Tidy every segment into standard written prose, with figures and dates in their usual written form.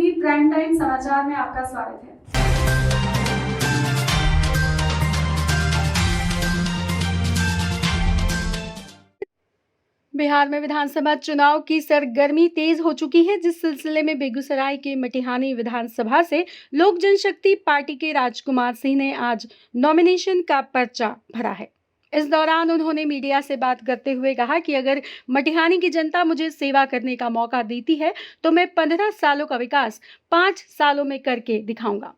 TV prime time समाचार में आपका स्वागत है। बिहार में विधानसभा चुनाव की सरगर्मी तेज हो चुकी है, जिस सिलसिले में बेगूसराय के मटिहानी विधानसभा से लोक जनशक्ति पार्टी के राजकुमार सिंह ने आज नॉमिनेशन का पर्चा भरा है। इस दौरान उन्होंने मीडिया से बात करते हुए कहा कि अगर मटिहानी की जनता मुझे सेवा करने का मौका देती है तो मैं 15 सालों का विकास 5 सालों में करके दिखाऊंगा।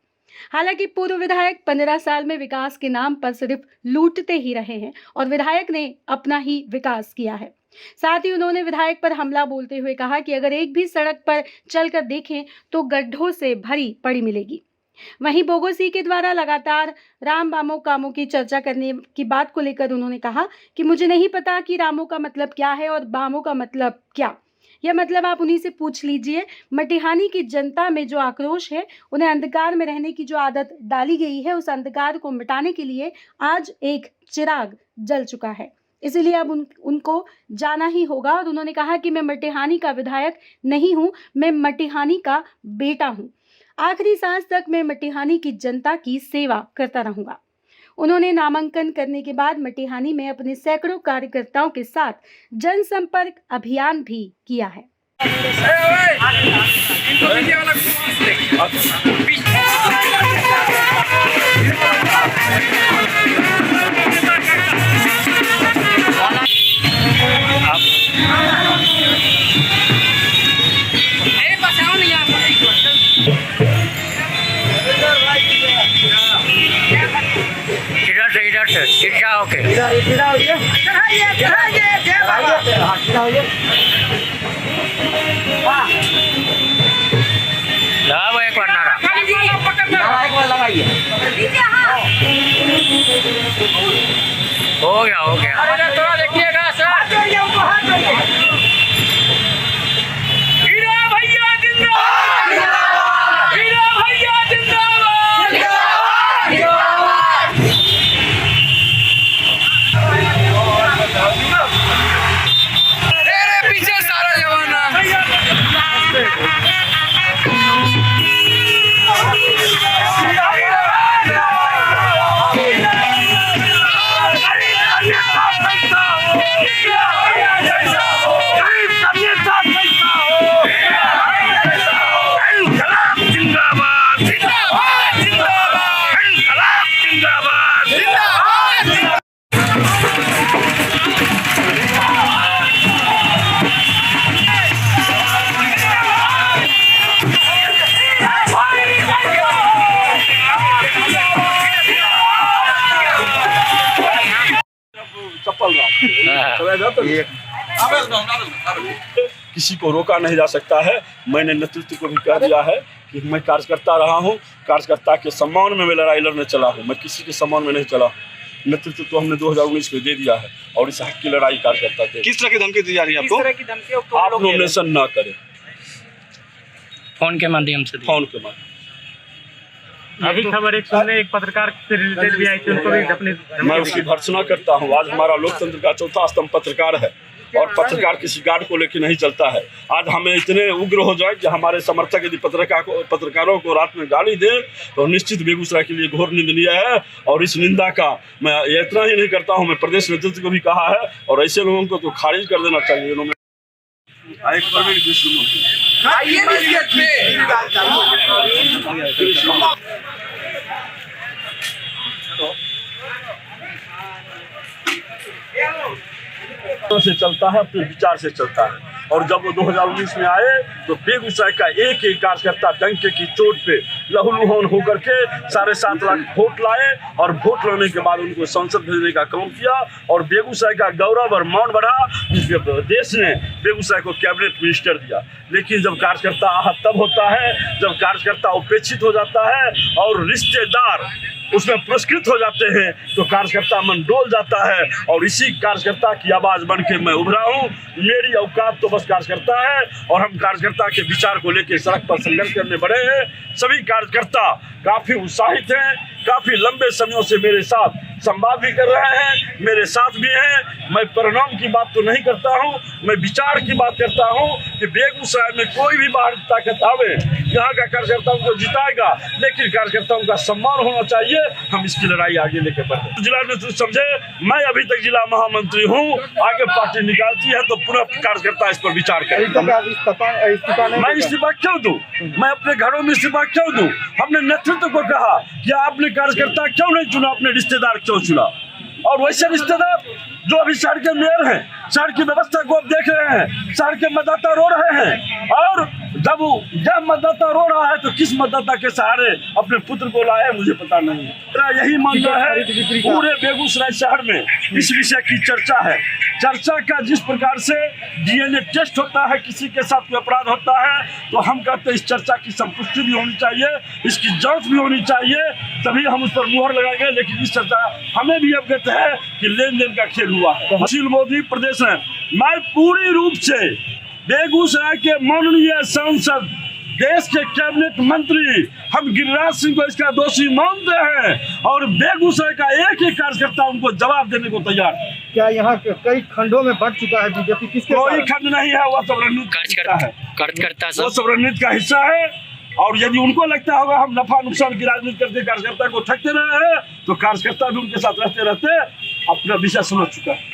हालांकि पूर्व विधायक 15 साल में विकास के नाम पर सिर्फ लूटते ही रहे हैं और विधायक ने अपना ही विकास किया है। साथ ही उन्होंने विधायक पर हमला बोलते हुए कहा कि अगर एक भी सड़क पर चलकर देखें तो गड्ढों से भरी पड़ी मिलेगी। वहीं बोगोसी के द्वारा लगातार राम बामो कामों की चर्चा करने की बात को लेकर उन्होंने कहा कि मुझे नहीं पता कि रामो का मतलब क्या है और बामो का मतलब क्या। यह मतलब आप उन्हीं से पूछ लीजिए। मटिहानी की जनता में जो आक्रोश है, उन्हें अंधकार में रहने की जो आदत डाली गई है, उस अंधकार को मिटाने के लिए आज एक चिराग जल चुका है। इसीलिए अब उनको जाना ही होगा। और उन्होंने कहा कि मैं मटिहानी का विधायक नहीं हूं, मैं मटिहानी का बेटा हूं। आखिरी सांस तक मैं मटिहानी की जनता की सेवा करता रहूंगा। उन्होंने नामांकन करने के बाद मटिहानी में अपने सैकड़ों कार्यकर्ताओं के साथ जनसंपर्क अभियान भी किया है। हो गया थोड़ा देखिएगा सर। हीरा भैया जिंदाबाद, हीरा भैया जिंदाबाद। तेरे पीछे सारा जमाना। किसी को रोका नहीं जा सकता है। मैंने नेतृत्व को भी कह दिया है कि मैं कार्यकर्ता रहा हूं, कार्यकर्ता के सम्मान में मैं लड़ाई लड़ने चला हूं, मैं किसी के सम्मान में नहीं चला। नेतृत्व तो हमने 2019 में दे दिया है और इस हक की लड़ाई कार्यकर्ता थे। किस तरह की धमकी दी जा रही है आपको? आप नॉमिनेशन ना करें, फोन के माध्यम से फोन के माध्यम। यही खबर एक सुनने एक पत्रकार से रिलेटेड भी आई थी, उनको भी अपने मैं उसकी भर्त्सना करता हूं। आज हमारा लोकतंत्र का चौथा स्तंभ पत्रकार है और पत्रकार किसी गार्ड को लेकर नहीं चलता है। आज हमें इतने उग्र हो जाए कि हमारे समर्थक यदि पत्रकारों को रात में गाली दे तो निश्चित बेगूसराय के लिए घोर निंदनीय है। और इस निंदा का मैं इतना ही नहीं करता हूं, मैं प्रदेश नेतृत्व को भी कहा है और ऐसे लोगों को तो खारिज कर देना चाहिए। इन्होंने से चलता है, अपने विचार से चलता है। और जब वो 2019 में आए तो बेगूसराय का एक एक कार्यकर्ता डंके की चोट पे लहूलुहान होकर के 7.5 लाख वोट लाए और वोट लाने के बाद उनको संसद भेजने का काम किया और बेगूसराय का गौरव और मान बढ़ा। देश ने बेगूसराय को कैबिनेट मिनिस्टर दिया। लेकिन जब कार्यकर्ता आहत तब होता है जब कार्यकर्ता उपेक्षित हो जाता है और रिश्तेदार उसमें पुरस्कृत हो जाते हैं तो कार्यकर्ता मन डोल जाता है। और इसी कार्यकर्ता की आवाज़ बन के मैं उभरा हूँ। मेरी औकात तो बस कार्यकर्ता है और हम कार्यकर्ता के विचार को लेकर सड़क पर संघर्ष करने बढ़े हैं। सभी कार्यकर्ता काफ़ी उत्साहित हैं, काफ़ी लंबे समयों से मेरे साथ संवाद भी कर रहे हैं, मेरे साथ भी हैं। मैं परिणाम की बात तो नहीं करता हूँ, मैं विचार की बात करता हूँ कि बेगूसराय में कोई भी बाहर ताकत आवे, यहाँ का कार्यकर्ताओं को जिताएगा, लेकिन कार्यकर्ताओं का सम्मान होना चाहिए। हम इसकी लड़ाई आगे लेकर बढ़े। जिला नेतृत्व समझे, मैं अभी तक जिला महामंत्री हूँ, आगे पार्टी निकालती है तो पुनः कार्यकर्ता इस पर विचार करें। मैं इस्तीफा क्यों दूं? मैं अपने घरों में इस्तीफा क्यों दूं? हमने नेतृत्व को कहा कि आपने कार्यकर्ता क्यों नहीं चुना, अपने रिश्तेदार क्यों चुना? और वैसे रिश्तेदार जो अभी शहर के मेयर हैं, शहर की व्यवस्था को आप देख रहे हैं, शहर के मतदाता रो रहे हैं, और जब मतदाता रो रहा है तो किस मतदाता के सहारे अपने पुत्र को लाए मुझे पता नहीं। मेरा यही मानना है, पूरे बेगूसराय शहर में इस विषय की चर्चा है। चर्चा का जिस प्रकार से DNA टेस्ट होता है, किसी के साथ कोई अपराध होता है, तो हम कहते हैं इस चर्चा की संपुष्टि भी होनी चाहिए, इसकी जांच भी होनी चाहिए, तभी हम उस पर मुहर लगाएंगे। लेकिन इस चर्चा हमें भी अवगत है कि लेन देन का खेल हुआ है। सुशील मोदी प्रदेश में मैं पूरी रूप से बेगूसराय के माननीय सांसद, देश के कैबिनेट मंत्री, हम गिरिराज सिंह को इसका दोषी मानते हैं, और बेगूसराय का एक एक कार्यकर्ता उनको जवाब देने को तैयार है। क्या यहाँ कई खंडों में बढ़ चुका है बीजेपी? किसके कोई खंड नहीं है, वह सब रणनीति का हिस्सा है, कार्यकर्ता वो सब रणनीति का हिस्सा है। और यदि उनको लगता होगा हम नफा नुकसान की राजनीति करके कार्यकर्ता को ठगते रहे हैं, तो कार्यकर्ता भी उनके साथ रहते रहते अपना विषय समझ चुका है।